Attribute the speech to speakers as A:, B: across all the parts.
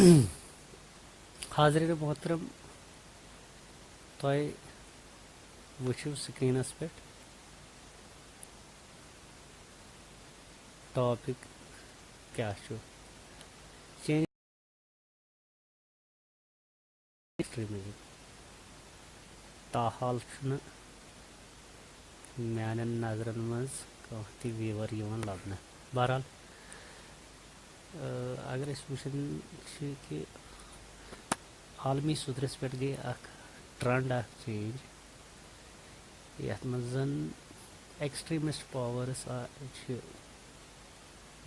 A: हाज़रीन मोहतरम तोय वुचु स्क्रीनस पे टॉपिक क्या छु चेंज एक्सट्रीमिज्म ताहाल छुन म्यानन नजरन मज कहती व्यूवर यवन लबना बहरहाल अगर इस वुचन कि आलमी सुधरस पे गई अख ट्रेंड अख चेंज यथ मज एक्सट्रीमिस्ट पावर्स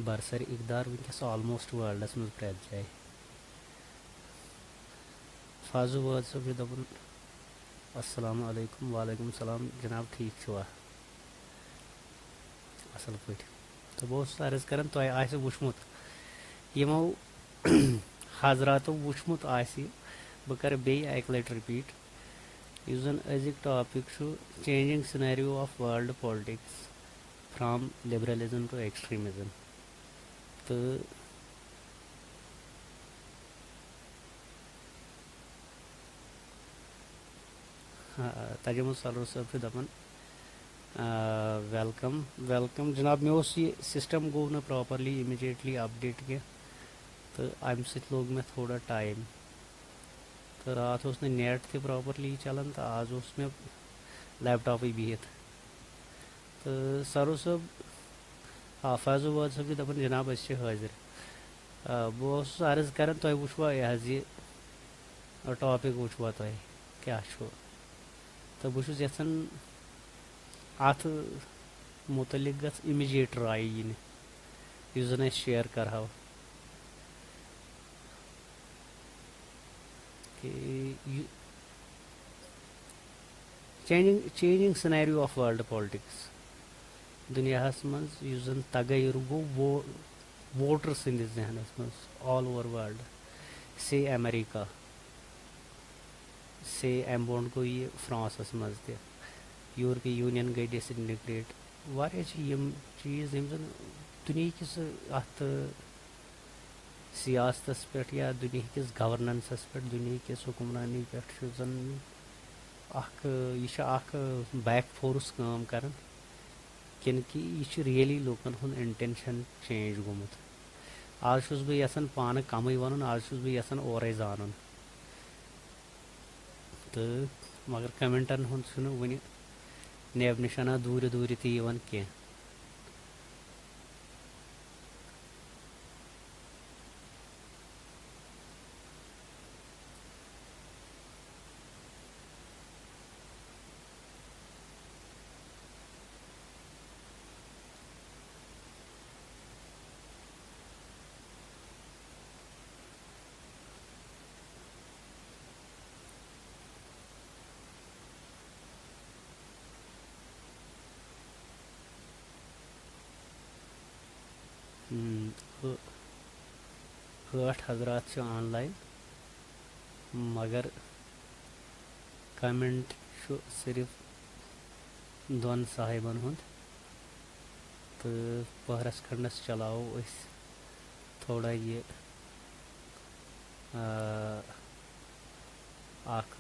A: बरसर इकदार वनकस ऑलमोस्ट वर्ल्डस मज प्रेत जाए फाजू वाद सब दपन अस्सलाम वालेकुम वालेकुम सलाम जनाब ठीक छुआ असल पे तो बहुत अर्ज कर तुम वुचमुत यमो हजरातो वुचमुत बह कर बे अक लट रिपीट इस जन अजिक topic changing scenario of world politics from liberalism to extremism तो तजम सलर सब दपन वेलकम वेलकम जनाब मे ये सिस्टम गो ना प्रॉपरली इमिजिएटली अपडेट कह तो अम सत लोग मे थोड़ा टाइम तो रात नेट थे प्रॉपरली चलान तो आज मे लैपटॉप बिहत तो सरो सब फैज़ वाद सब दपन जनाब हाजिर बस अर्ज कर तुम वुचवा यह टॉपिक वुचवा तुम क्या तो बहुत यन अत मुतलिक गस इमिजिएट राय इन जन शेयर करहो changing scenario of world politics दुनियास मज जन तगैर गो वोटर सदिस जहनस मज ऑल ओवर वर्ल्ड से अमेरिका से अम बोन गो ये फ्रांसस मज त यूरोपीय यूनियन गई डिसइंटीग्रेट वारिया चीज़ यम जन दुनिया किस अत सियासतस पे या दुनिया किस गवर्नेंसस पे दुनिया किस हुक्मरानी पे जन यह बैक फोर्स काम कर किन कि यह रियली लूकन हुंद इंटेंशन चेंज गोमुत आज बह यसान पान कम वन आज बह यसान और जान तो मगर कमेंटन हुंद वन नेब निशाना दूर दूर तन कह ठ हजरात ऑनलाइन मगर कमेंट सिर्फ दोन साहिबन हुंद तो पहरस खंडस चलाओ थोड़ा ये अख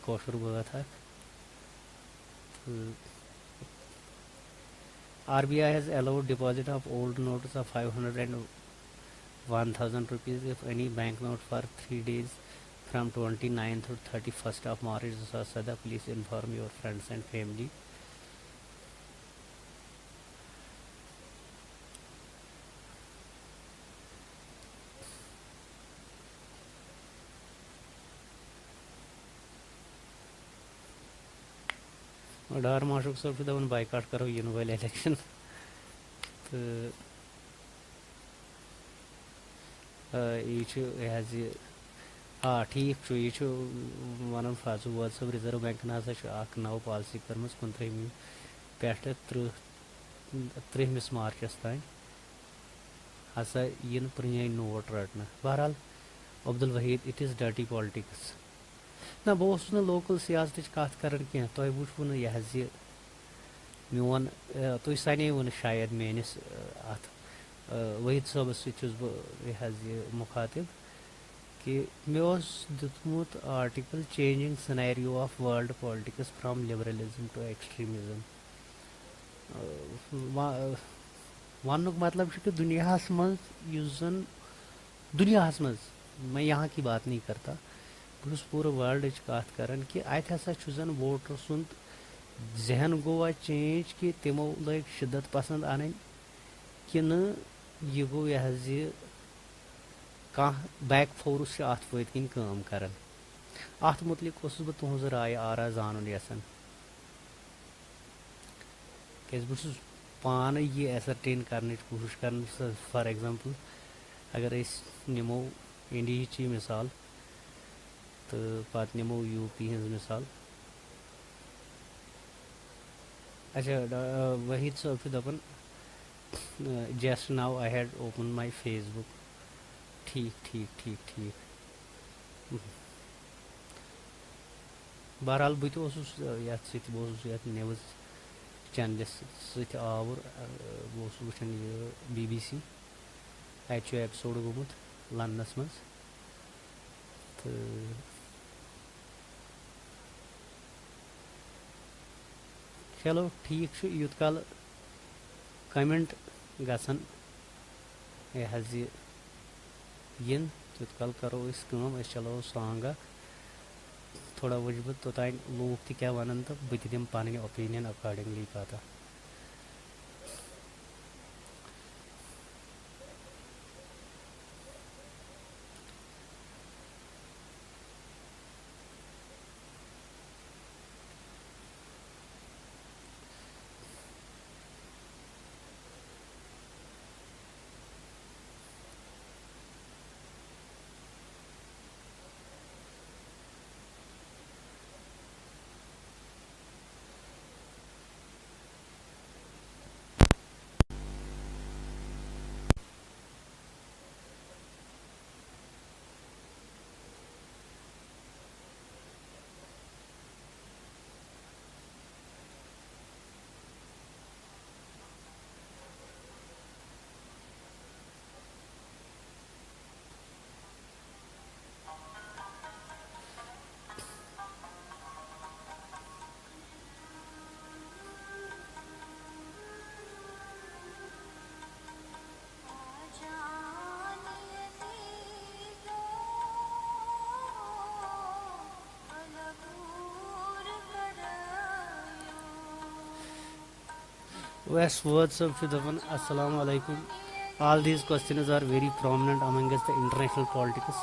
A: कौशर बात RBI has allowed deposit of old notes of 500 and 1000 rupees if any banknote for 3 days from 29th to 31st of March. Sada, please inform your friends and family. डार माशुक सब दपन बाइकाट करो इन वाले इलेक्शन तो यह हाँ ठीक यह one फाजू वाद सब रिजर्व बैंक हसा नव पॉलिसी कर्म 19 पे 30 मार्चस तान हसा इन पुरान नोट रटना बहरहाल Abdul Waheed it is dirty politics ना बस ना लोकल सियासत कत कर तुम वुचु ना यह मोन तुम सने वो शायद मेनिस अत वहीद सबस सह मुखातिब कि मे दितमुत article changing scenario of world politics from liberalism to extremism वन मतलब कि दुनियास मज जन दुनियास मज मैं यहाँ की बात नहीं करता बहुत पूरे वर्ल्ड कत कर कि अत हसा जन वोटर सुंद जहन गोवा चेंज कि तमो लग शिद्दत पसंद अन कि न यह गो यह कह बैक फोर्स अत पत कन काम कर अत मुतलिक बह तुज राय आरा जान यसान क्या बहुत पान यह एसरटेन करने कोशिश कर फॉर एग्जांपल अगर नमो इंडिया मिसाल तो पत नमो यूपी हज मिसाल अच्छा वहीद साहब दपान just now I had open my Facebook ठीक ठीक ठीक ठीक बहरहाल बह ये न्यूज़ चैनलस सवर बह वुचान यह BBC एपिसोड गोमुत लंदनस मज तो चलो ठीक यूत काल कमेंट गसन यह इन तूत काल करो चलो सॉन्ग थोड़ा वुच बह तोतान लूक त क्या वन तो बह दिम पन ओपिनियन अकॉर्डिंगली पता West words of Fidavan, Assalamu alaikum. All these questions are very prominent among us the international politics.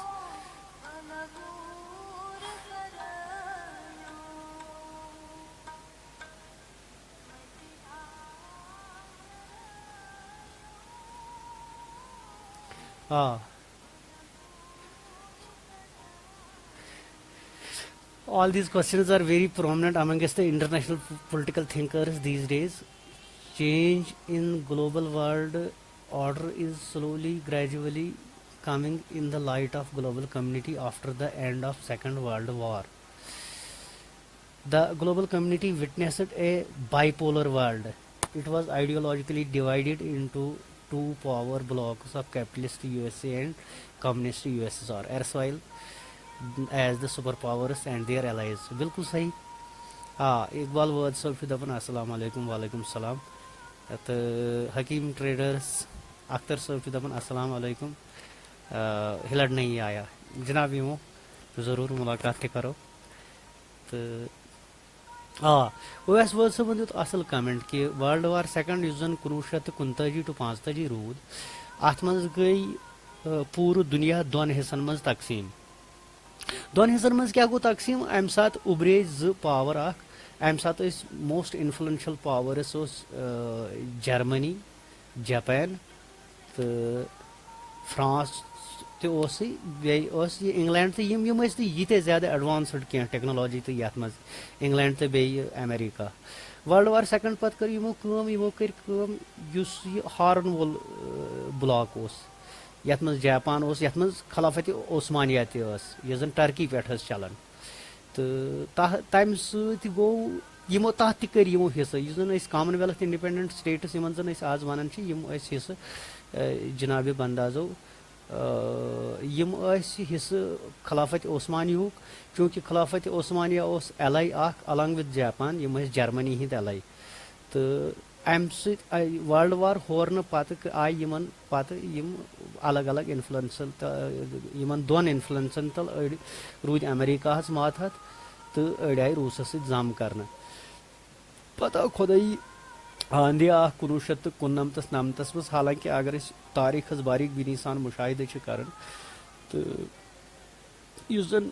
A: All these questions are very prominent among us the international political thinkers these days. Change in global world order is slowly, gradually coming in the light of global community after the end of Second World War. The global community witnessed a bipolar world. It was ideologically divided into two power blocks of capitalist USA and communist USSR, erstwhile as the superpowers and their allies. बिल्कुल सही. Iqbal word सल्फी दफन अस्सलाम वालेकुम वालेकुम सलाम. तो हकीम traders Akhtar सल्फी दफन अस्सलाम वालेकुम. हिलड़ नहीं आया जनाब यमो ज़रूर मुलाकात करो. तो ओवैस वर्ड सबन दित असल कमेंट कि वर्ल्ड वार सेकंड यस जन 1939 to 45 रूद अत मज गई पूरे दुनिया दोन हिस्सन मज तकसीम. दोन हिस्सन मज क्या गो तकसीम अम सात उभरे ज पावर अम सात most influential powers Germany Japan तो फ्रांस तो इंग्लैंड तो ये ज्यादा एडवांस्ड क्या टेक्नोलॉजी तो ये मज इंग्लैंड तो बे अमेरिका. वर्ल्ड वार सेकंड पत कर यमो कर हारन वोल ब्लॉक यथ मज जापान यथ मज खिलाफत ओस्मानिया यह जन टर्की पे चलान तो तम सो गो यमो तथ कर यमो हिस्सा यह जन कॉमनवेल्थ इंडिपेंडेंट स्टेट्स इन जन आज वन हिस्सा जनाब बंदाजो यम हिस्से खिलाफत ओस्मानिया चूँकि खिलाफत ओस्मानिया एलाई अलंग विद जापान यम जर्मनी हंद एलाई तो अम वर्ल्ड वार होरन पत आय यमन पत यम अलग अलग इन्फ्लुएंसल यमन दोन इन्फ्लुएंसन तल अड़ रूद अमेरिका मातहत तो अड़ आय रूसस सत जम कर पता खुदाई आंधे 1919-19 मज हालांकि अगर तारीख बारीक बीनी सान मुशाहिदे कर तो युस जन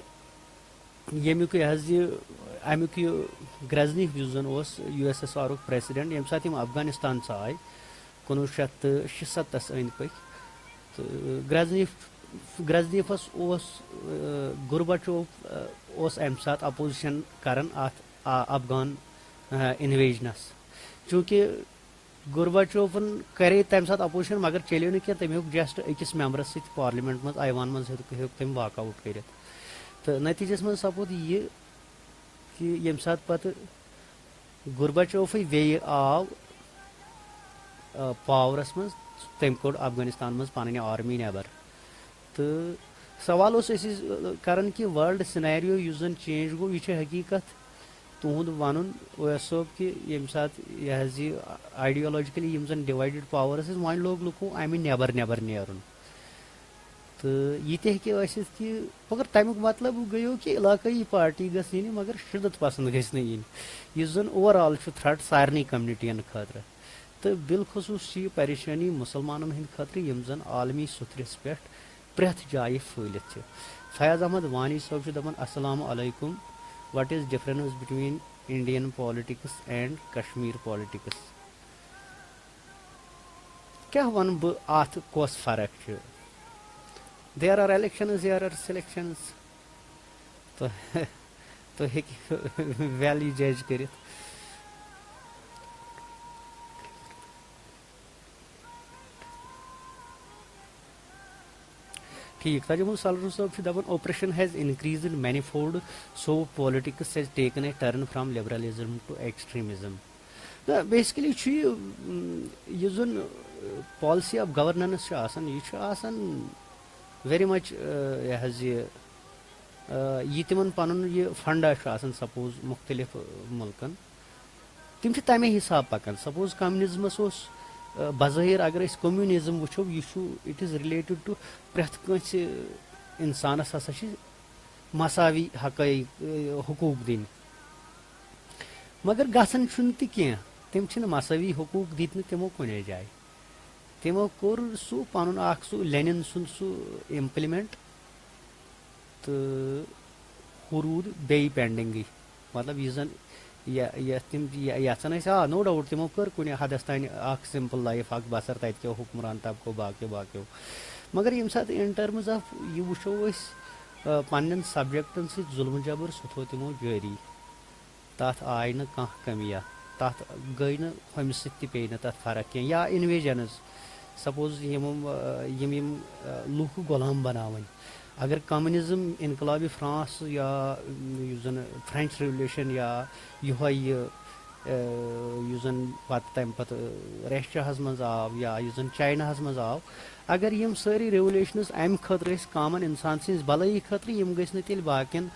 A: यमुक अमुक ग्रेजनीफ युस जन USSR प्रेसिडेंट यम सात अफगानिस्तान आय 1976 अंद पक तो ग्रेजनीफस गुरबचोव अम सात अपोजिशन कर अफगान इन्वेजनस चूँकि गुरबचोवन करे तम सात अपोजिशन मगर चलो ना क्या तम जस्ट अकिस मेम्बरस सत पार्लियामेंट मज ऐवान मज तम वाकआउट कर तो नतीजस मज सपोद यह कि यम सात पत गुरबचोव वे आव पावरस मज तम कोड़ अफगानिस्तान मज पन आर्मी नेबर तो सवाल कर कि वर्ल्ड सिनेरियो युस जन चेंज गो यह हकीकत तुहद वन ओवैस सोब कि यम सात यह आइडियोलॉजिकली यम जन डिवाइडेड पावर्स वन लोग लुको अमि नेबर नेबर नेरुन तो यह कि मगर तमुक मतलब गयो कि इलाकई पार्टी गई मगर शिदत पसंद गई यह जन ओवरऑल थ्रेट सारे कम्युनिटियन खतर तो बिलखसूस परेशानी मुसलमानन हंद खतर यम जन आलमी सुथरस पे प्रेथ जाय फैलित फयाज अहमद वानी सोब दपान अस्सलाम अलैकुम what is difference between Indian politics and Kashmir politics क्या वन बह अत कस फर्क there are elections there are selections तो वैल्यू जज कर ठीक तजुमुल सलरू साहब दपान operation has increase in manifold so politics has taken a turn from liberalism to extremism basically यह जन पॉलिसी ऑफ गवर्नेंस यह वेरी मच यह तिमन पन यह फंडा सपोज मुख्तलिफ मुल्कन तिम तमे हिसाब पकान सपोज कम्युनिज्मस बज़ाहिर अगर कम्युनिज्म वो इट इज़ रिलेटेड टू प्रेथ कंस इंसानस हसा मसावी हकूक दिन मगर गसन तह तम मसावी हकूक दित तमो कुने जाए तमो कोर सू पन सू लेनिन सुन सू इम्प्लीमेंट तो रूद बे पेंडिंग मतलब यह जन तम यचान नो डाउट तमो कर कुछ हदस तान सिंपल लाइफ बसर तत हुक्मरान तबको बाकी बाकी मगर यम सात इन टर्म्स ऑफ यह वो पन्न सब्जेक्टन जुल्म जबर सह थो तमो जारी तथ आय न कमिया तथ गई न हमिस पे तथ फर्क कह या इन्वेजनस सपोज यम लूख गुलाम बनावन अगर कम्युनिज्म इनकलाबी फ्रांस या जन फ्रेंच रेवल्यूशन या यह जन तम पत रशिया मज आव या जन चाइना मज आव अगर यम सारी रेवल्यूशनस अम खतर कामन इंसान सज भलाई खतर यम गई तेल बाकिन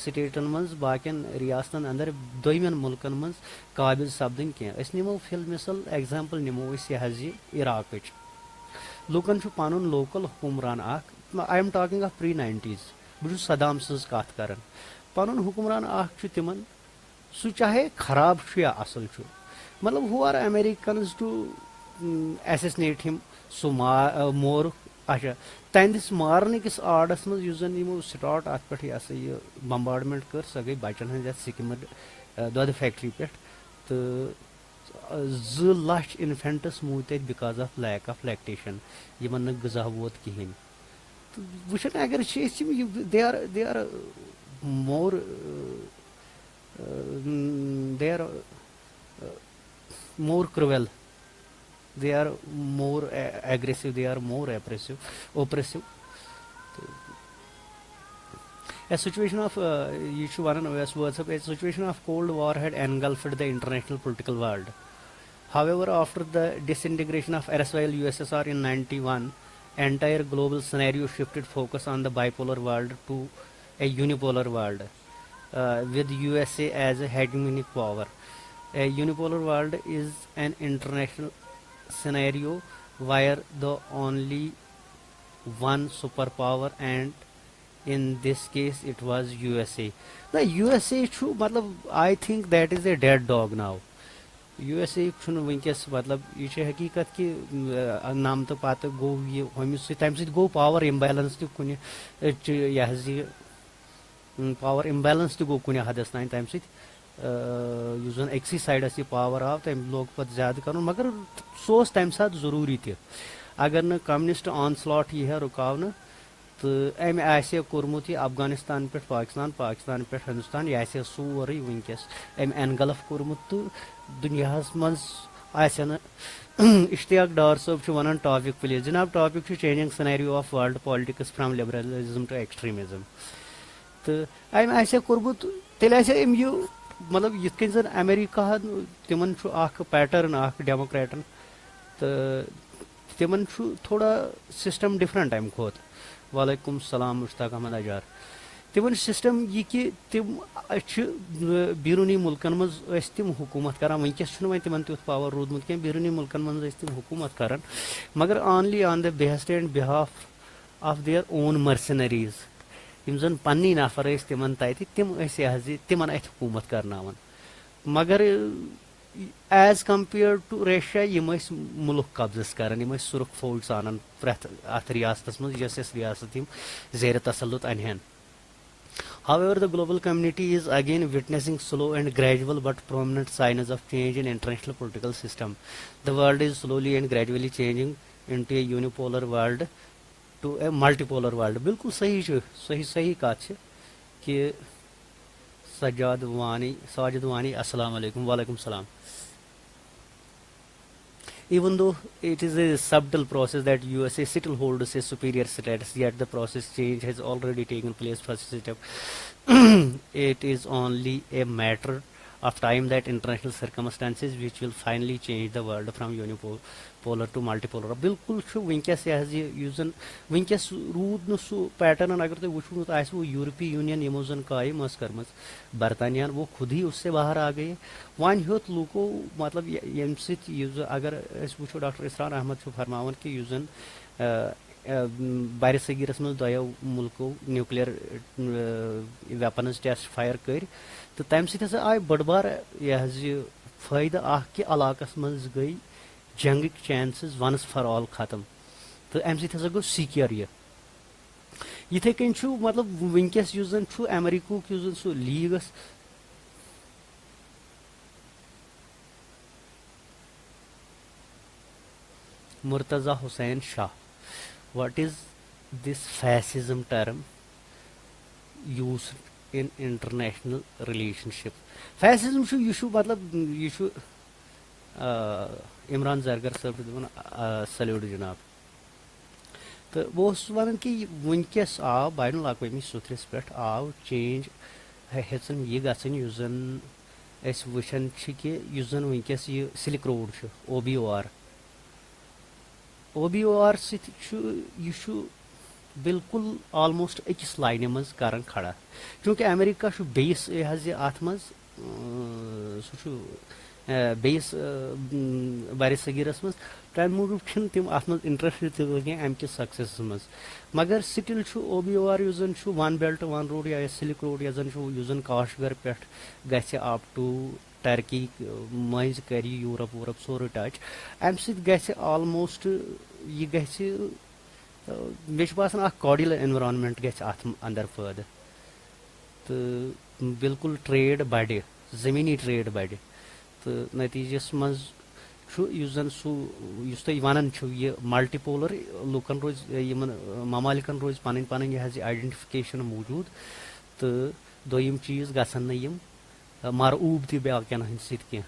A: स्टेटन मज बाकिन रियासतन अंदर दोयमन मुल्कन मज काबिल सपदन कह नमो फिल मिसल एग्जाम्पल नमो यह इराक लूकन पन लोकल हुक्मरान I am talking of pre-90s बह सदाम सज कत कर पन हुक्मरान तिमन सह चाहे खराब या असल मतलब who are American to assassinate him सह मोर अच्छा तहस मारन किस आर्डस मज जन स्टार्ट अत पे यह बम्बार्डमेंट कर सह गई बचन हज सिकमर दुध फैक्ट्री पे तो 2 लाख इन्फेंटस मूत because of lack of lactation Yemen न गजा वोत कहें तो वुचन अगर they are more they are more cruel, they are more aggressive, they are more oppressive. A situation of a situation of Cold War had engulfed the international political world. However, after the disintegration of erstwhile USSR in 91, entire global scenario shifted focus on the bipolar world to a unipolar world, with USA as a hegemonic power. A unipolar world is an international scenario where the only one superpower, and in this case it was USA. The USA should, matlab, I think that is a dead dog now. USA छुन वंकस मतलब ये हकीकत कि नाम तो पात गो ये हमिस तम सत गो पावर इम्बैलेंस तो कुन यह पावर इम्बैलेंस तो गो कुन हदस तान तम सत जन अक्सी साइडस यह पावर आव तम लोग पत ज्यादा कर मगर सो तम सात जरूरी तह अगर न कम्युनिस्ट ऑनस्लॉट यह रुकावन तो अम कोर्मुत यह अफगानिस्तान पे पाकिस्तान पाकिस्तान पे हिंदुस्तान यह सोरे वंकस अम एनगल्फ कोर्मुत तो दुनिया मज इश्तियाक डार साहब वन टॉपिक प्लीज जनाब topic changing scenario of world politics from liberalism to extremism तो अम कोर्मुत तेल यह मतलब ये जन अमेरिका तिमन पैटर्न डेमोक्रेटन तो तिमन थोड़ा सिस्टम डिफरेंट अम खोत वालेकुम सलाम मुश्ताक अहमद अजार तिमन सिस्टम यह कि तिम बैरूनी मुल्कन मज तिम हुकूमत करान वंकस वन तिमन तुथ पावर रूदमुत कह बैरूनी मुल्कन मज तिम हुकूमत करान मगर only on the best and behalf of their own mercenaries यम जन पन्नी नफर तिमन तत तिम तिमन अथ हुकूमत करनावन मगर एज कम्पेयर टू रशिया यम मुल्क कब्जस करान यम सुरख फौज आनन प्रथ अथ रियासत मज यस रियासत यम जेर तसल्लुत अनहन. However, the global community is again witnessing slow and gradual but prominent signs of change in international political system. The world is slowly and gradually changing into a unipolar world to a multipolar world. बिल्कुल सही सही कत कि साजिद वानी अस्सलाम वालेकुम वालेकुम सलाम. Even though it is a subtle process that USA still holds a superior status, yet the process change has already taken place for system. It is only a matter of time that international circumstances which will finally change the world from unipolar to multipolar. बिल्कुल वंकस यह वंकस rude न सह pattern अगर तुम वुचमुत वो यूरोपीय union यमो जन कायम कर बरतानिया वो खुद ही उससे बाहर आ गए वन होत लूको मतलब यम अगर वो डॉक्टर इसरार अहमद फरमावन कि जन बर सगीरस मज दो मुल्कों न्यूक्लियर वेपन्स टेस्ट फायर कर तो तम सह आय बड़ बार यह फायदा कि इलाकस मज गई जंग चांसेस वंस फॉर ऑल खत्म तो अम सह गो सिक्योर इथे कन मतलब वंकस जन अमेरिका जन सह लीगस Murtaza Hussain Shah. What is this fascism term used in international relationship? Fascism यह मतलब यह इमरान जरगर साहब सल्यूट जनाब तो बस वन कि वनकस आव बैन अवी सुथरस पे आव चेंज हेचन यह गन वुचान कि वनकस यह सिल्क रोड OBOR यह बिल्कुल ऑलमोस्ट अकिस लाइन मज कर खड़ा क्योंकि अमेरिका बेस अत मज बेस बर सगीरस मज तम मूजूब तम अत मज इंटरेस्ट कह अम किस सक्सेस मज मगर स्टिल OBOR जन वन बेल्ट वन रोड या सिल्क रोड जन काशगर पे गि अप टू टर्की मज कर यूरोप वूरोप सोरे टच अम सह ऑलमोस्ट यह गि मे बासान कॉर्डियल एनवायरनमेंट गथ अंदर पैदा तो बिल्कुल ट्रेड बढ़ जमीनी ट्रेड बढ़ तो नतीजस मज जन तुम वन यह मल्टीपोलर लूकन रोज ममालिकन रोज पन पन यह आइडेंटिफिकेशन मौजूद तो दोयम चीज गसन नम मरऊब तह बाकियन हंद सह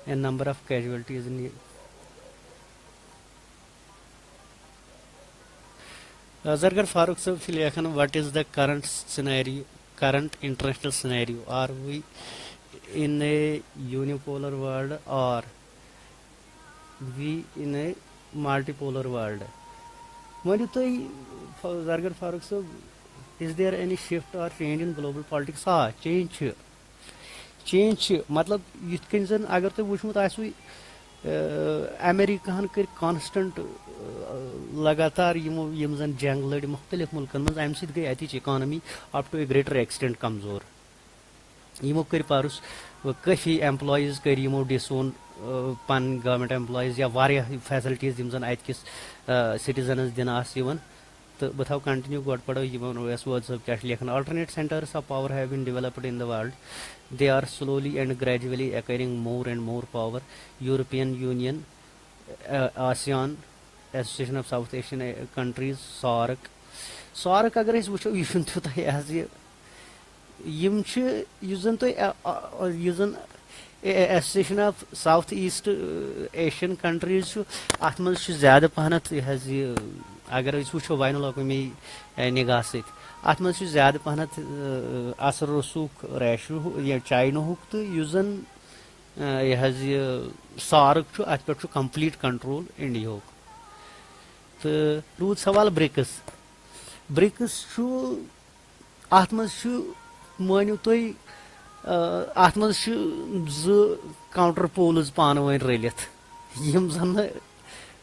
A: a number of casualties in Zargar Farooq sir लेखन what is the current scenario, current international scenario? Are we in a unipolar world or we in a multipolar world? When you say Zargar Farooq sir, is there any shift or change in global politics? हाँ change मतलब यिथ कन जन अगर तुम वुचमुत आसु अमेरिकाहन कर constant लगातार यम जन जंग लड़ मुख्तलिफ मुल्कन मज अमि सत गई अतिच economy up to a greater extent कमजोर यमो कर पारुस काफी एम्प्लॉयज कर यमो डिसोन पन गवर्नमेंट एम्प्लॉयज या वारिया फैसिलिटीज यम जन अतकिस सिटीजनस दिन आस यवन तो बह थो कंटिन्यू गोड पढ़ो यस वर्ड सब क्या लिखन alternate centers of power have been developed in the world. They are slowly and gradually acquiring more and more power. European Union, ASEAN, Association of South Asian Countries, SAARC अगर अस वुचो यह तुह यम तुम association of south east Asian countries अत मज ज्यादा पहनत यह अगर वो बैनुल अक़वामी निगाह सत मज ज्यादा पहनत असर रसूख रशिया या चाइना तो जन यह सार्क अत पे कंप्लीट कंट्रोल इंडिया तो रूद सवाल ब्रिक्स अत मज मानियो तुम अत मज काउंटर पोल्स पान वन रलित यम जन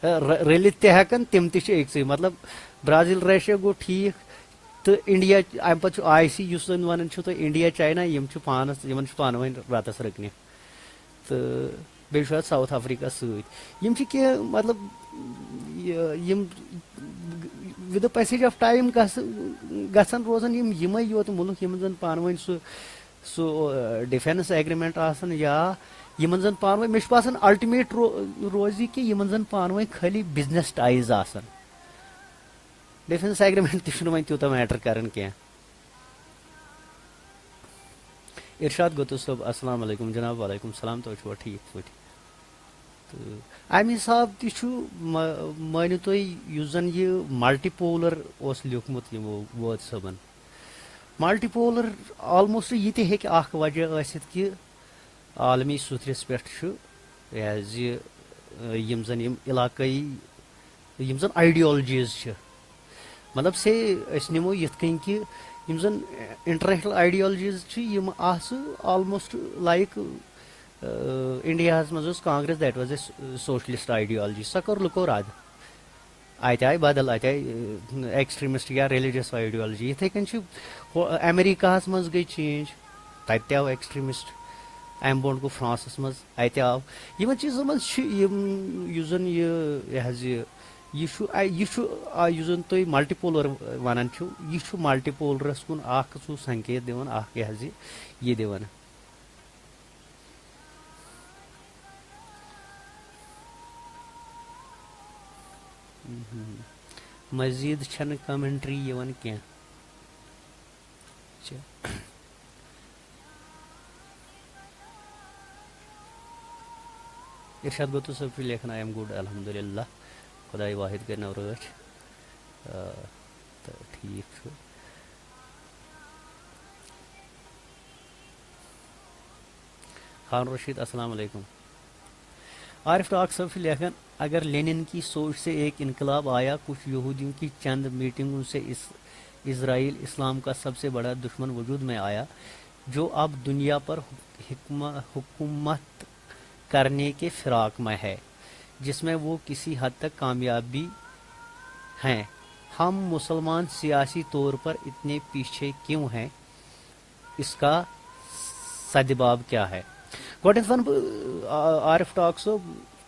A: रलित तहकन तम तक मतलब ब्राजील रशिया गो ठीक तो इंडिया अम पे IC वन तो इंडिया चाइना यम पानस पान वन रतस रकने तो बे साउथ अफ्रीका सम मतलब यम with the passage of time गसन रोजन यम योत मुल्क यम जन पान वन सो डिफेंस एग्रीमेंट आसन या यमन जन पान वन मे बासान अल्टीमेट रोज कि यमन जन पान वन खाली बिजनेस टाइज आसन डिफेंस एग्रीमेंट तह वन तूत मैटर कर इरशाद गतु सब अस्सलाम वालेकुम जनाब वालेकुम सलाम तो छो ठीक पे तो अम हिसाब तु मानो तुम जन यह मल्टीपोलर लिखमुत यमो वोद सबन मल्टीपोलर ऑलमोस्ट यह वजह कि आलमी सुथरस पे यम जन इलाकई यम जन आइडियोलॉजीज मतलब से नमो यथ कन कि यम जन इंटरनेशनल आइडियोलॉजीज यम ऑलमोस्ट लाइक इंडिया मज Congress that was a socialist ideology सह कर लुको रद अत आय बदल अत आय एक्सट्रीमिस्ट या रिलीजियस आइडियोलॉजी इथे कन अमेरिका मज गई चेंज तत आव एक्सट्रीमिस्ट अम बोट गो फ्रांस मज अत आव यमन चीजों मज यह जन तुम मल्टीपोलर वन यह मल्टीपोलरस कुन संकेत दिवान यह दिवान मजीद छन कमेंट्री यवन क्या इरशाद गो तो सब लेखन आई एम गुड अल्हम्दुलिल्लाह खुदाई वाहिद के नवरज तो ठीक खान रशीद अस्सलाम वालेकुम आरिफ टॉक सब लेखन अगर लेनिन की सोच से एक इनकलाब आया कुछ यहूदियों की चंद मीटिंगों से इसराइल इस्लाम का सबसे बड़ा दुश्मन वजूद में आया जो अब दुनिया पर हुकूमत करने के फिराक में है जिसमें वो किसी हद तक कामयाब भी हैं। हम मुसलमान सियासी तौर पर इतने पीछे क्यों हैं, इसका सदबाब क्या है? गोटेंस वन आरिफ टॉक सोब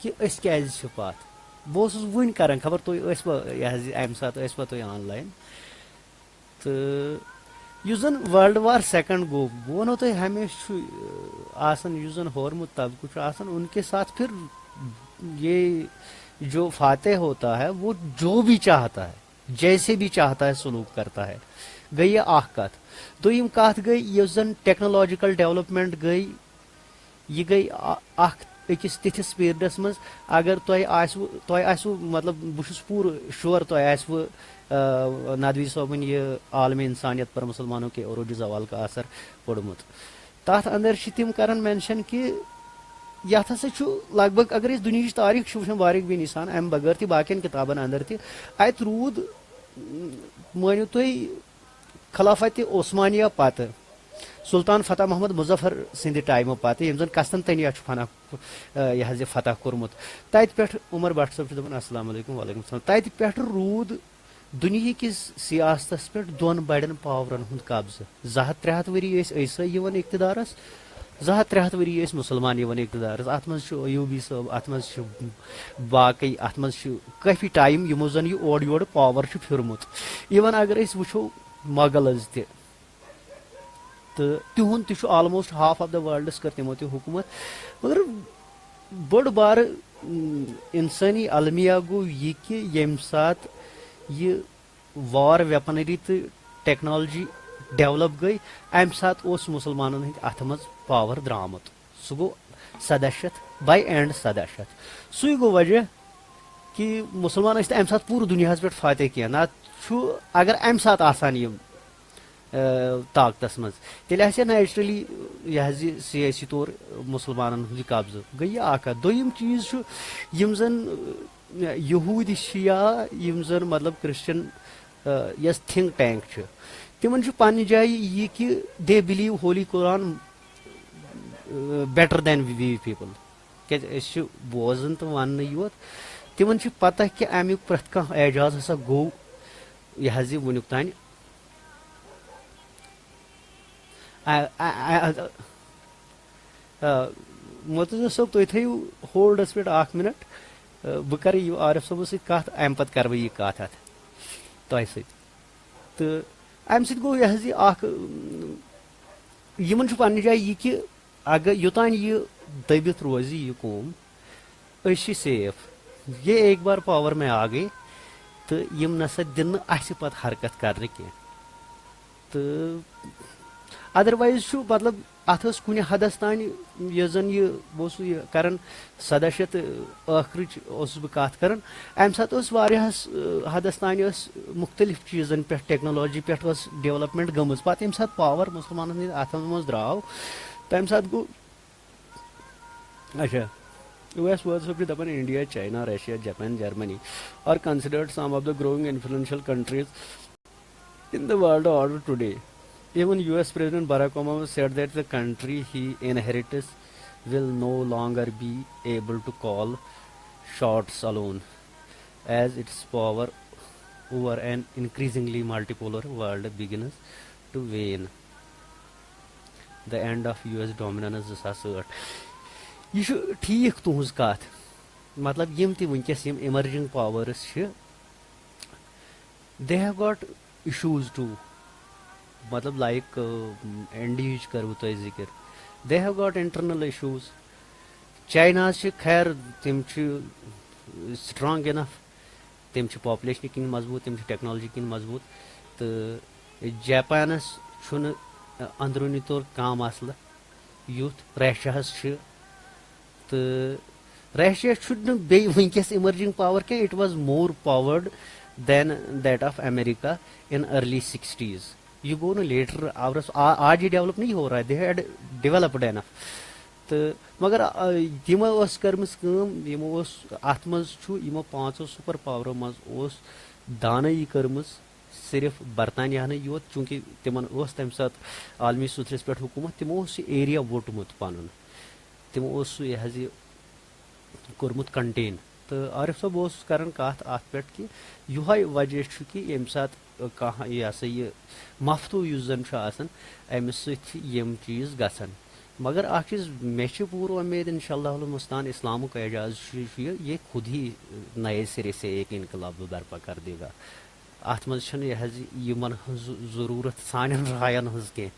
A: कि क्या बहुत वन कर खबर तुम अम सात ऑनलाइन तो जन वर्ल्ड वार सेकंड गो बह वनो तुम हमेशा जन होरमुत तबकु उनके साथ फिर ये जो फातेह होता है वो जो भी चाहता है जैसे भी चाहता है सलूक करता है। गई यह कत दोम कत गई जन टेक्नोलॉजिकल डेवलपमेंट गई यह गई अकिस तिथिस पीरियडस मज अगर तुह मतलब बहुत पूर श्योर तुह नदवी सोबन यह आलमी इंसानियत पर मुसलमानों के अरूज जवाल का असर पोड़मुत तथ अंदर तिम कर मेंशन कि यथ हसा लगभग अगर दुनिया तारीख वुचान वारिक भी निशान अम बगैर तक बाकियन किताबन अंदर अत रूद मानो तुम खिलाफत ओस्मानिया पत सुल्तान फतेह मोहम्मद मुजफ्फर सिंध टाइम पत यम जन कस्तनतनिया फना यह फतह कोर्मुत तत पे उमर भट्ट साहब दपान अस्सलाम वालेकुम वालेकुम सलाम तत पे रूद दुनिया किस सियासतस पे दोन बड़न पावरन हुंद कब्ज 200-300 वरी ऐसा इकतदारस 200-300 वरी मुसलमान इकतदारस अत मज अयूबी साहब अत मज बाकी अत मज काफी टाइम यमो जन यह ओर योर पावर फिरमुत इवन अगर वो मुगलज तो तिहुंद तह almost half of the worlds कर तिमो हुकूमत मगर बड़ बार इंसानी अलमिया गो यह कि यम सात यह वार वेपनरी तो टेक्नोलॉजी डेवलप गई अम सात मुसलमान हंद अथ मज पावर द्रामत सह गो 1700 बाय एंड 1700 सु गो वजह कि मुसलमान अम सात पूरे दुनिया पे फाते कह ना अगर अम सात आसान यम ताकतस मज तेल नेचुरली यह सियासी तौर मुसलमान हंद कब्ज गई यह दोम चीज यम जन यहूद या यम जन मतलब क्रिश्चियन यस थिंक टैंक तिमन पन्ने जाय यह कि they believe holy Quran better than we people क्या बोजन तो वन योत तिमन पता कि अमुक प्रत कह एजाज हसा गो यह वनुक तान मुतज़र साहब तुम थो होल्डस पे 1 मिनट बह कर आरिफ साहब सत अम पे कर यह कत अत तह तो अम सो यह पन्ने जाए यह कि अगर योतान यह दबित रोज यह कौम सेफ ये एक बार पावर में आ गई तो यम नसा दिन अस पे हरकत कर तो अदरवाइज मतलब अत कुन हदस तान यह जन यह कर 1700 आखिर बह कत कर अम सात हदस तान मुख्तलिफ चीजन पे टेक्नोलॉजी पे डेवलपमेंट गम पे ये सात पावर मुसलमान हंद अथ मज द्राव तम सात गो अच्छा US was दपान India China Russia Japan Germany are considered some of the growing influential countries in the world order today. Even US President Barack Obama said that the country he inherits will no longer be able to call shots alone as its power over an increasingly multipolar world begins to wane. The end of US dominance 2008. यह ठीक तुहज कत मतलब यम ति वनकस यम emerging powers they have got issues to मतलब like एंडीज करू तुम जिक्र they have got internal issues China खैर तम स्ट्रांग इनफ तम पॉपुलेशन किन मजबूत तम टेक्नोलॉजी किन मजबूत तो जापानस अंदरूनी तौर कम मसल युथ रशियास तो रशिया वनकस इमर्जिंग पावर क्या it was more powered than that of America in early 60s यह गो ना लेटर आवरस आज ये डेवलप नहीं हो रहा है दे हैड डेवलप्ड एनफ तो मगर यमो कर्म यमो अत मो 5 सुपर पावरों मज दानई कर्म सिर्फ बरतानिया योत चूंकि तिमन तम सात आलमी सुथरस पे हुकूमत तमो एरिया वोटमुत पन तमो यह कोर्मुत कंटेन तो आरिफ साहब कर कत अत पे कि यह वजह कि ये सात कह यह सा यह मफतू जन अमिस सम चीज गसन मगर अ चीज मे पूर उम्मीद इंशाअल्लाह मुस्तान इस्लामुक एजाज ये खुद ही नए सिरे से एक इनकलाब बर्पा कर देगा अत मज यमन जरूरत सान रायन हज कह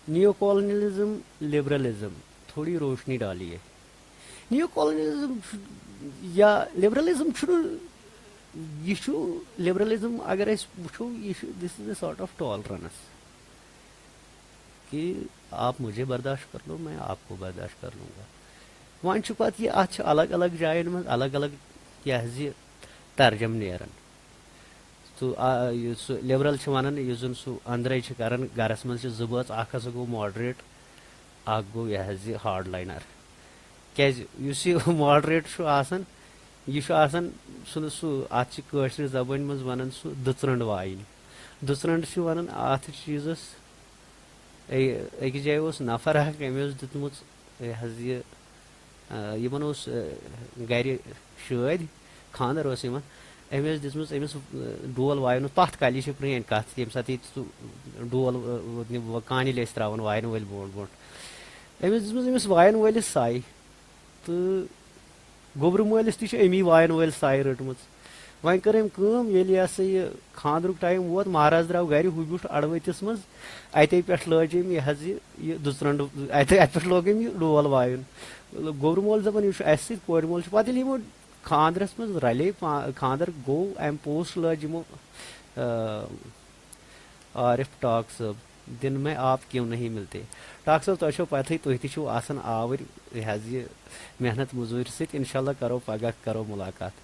A: नियो कॉलोनियलिज्म लिबरलिज्म थोड़ी रोशनी डालिए नियो कॉलोनियलिज्म या लिबरलिज्म ये लिबरलिज्म अगर अस वो this is a sort of tolerance कि आप मुझे बर्दाश्त कर लो मैं आपको बर्दाश्त कर लूँगा वन पे अत अलग अलग जायन मज अलग अलग यह तर्जम नेरन सह लिबरल वन जन सह अंदर कर गरस मज जबच अख हसा गो मॉडरेट अख गो यह हार्ड लाइनर क्या मॉडरेट यह अत जबान मज वन सह दुचरंड वाइन दुचरंड वन अत चीज़स अकिस जाए नफर अख अमें दितमुत यह यमन गर शाद खानदर अमें दिसमस अमिस डोल वायन पथ कल प्रेन कत ये सात डोल कानिल त्रावान वायन वल बोट बोट अमिस दिसमस अमिस वायन वलिस साय तो गोबर मलिस तमी वायन वल साय रटम वन कर ये सा यह खानद्रुक टाइम वोत महाराज द्राव गर हु ब्यूठ अड़वतिस मज अते पे लज यह दुचरंड अत लोग यह डोल वायन गोबर मोल दपान यह कोर मोल पे यमो खानदरस मज रले खानदर गो अम पोस्ट लज यमो आरिफ टाक साहब दिन में आप क्यों नहीं मिलते टाक साहब तुम पत तुम आसान आवर यह मेहनत मजूर सत इंशाल्लाह करो पगह करो मुलाकात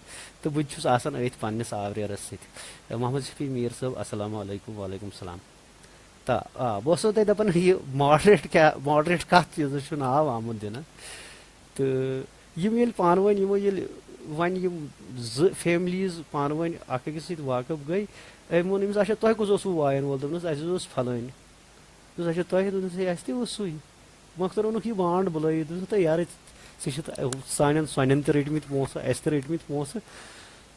A: तो बहुत आसान अथ पन्नस आवरेरस सत मोहम्मद शफी मीर साहब अस्सलाम वालेकुम वालेकुम सलाम तो बह तह दपान यह मॉडरेट क्या मॉडरेट कत चीज़ नाव आमुत दिन तो यम ये पान वन यमो ये वन यम फैमिलीज पान वन अकिस वाकफ गई अम वोन अच्छा तुह कुस वायन वोल दोस फलान अच्छा तुह तुह सू मखतर वोनुक यह बांड बुल तुम यार सान सोन रटमत पोस अस रटमत पोस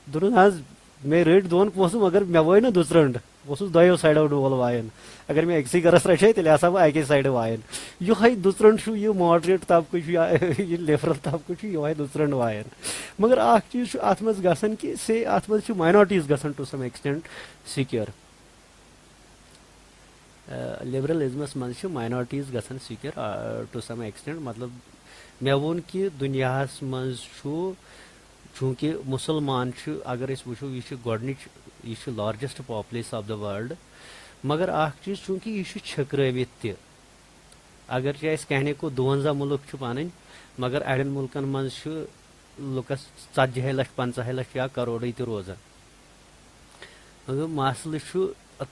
A: दोन मे रट दोन पोस मगर मे वो ना दुचरंड बहुत दोयो साइडो डोल वायन अगर मे अक्स गरस रचे तेल बह अके साइड वायन यह दुचरंड यह मॉडरेट तबक यह लिबरल तबक यह दुचरंड वायन मगर अ चीज अत मज गसान कि से अत मज माइनॉरिटीज गसान टू सम एक्सटेंट सिक्योर लिबरलिज्मस मज माइनॉरिटीज गसान सिक्योर टू सम एक्सटेंट मतलब मे वोन कि दुनियास मज चूंकि मुसलमान अगर वो यह गोडनिच यह largest populace of the world मगर अ चीज चूंकि यह छकरवित त अगर कहने को 52 मुल्क पान मगर अड़न मुल्कन मज लुकस 40 लक्ष 50 लक्ष या करोड़ त रोजान मगर मसल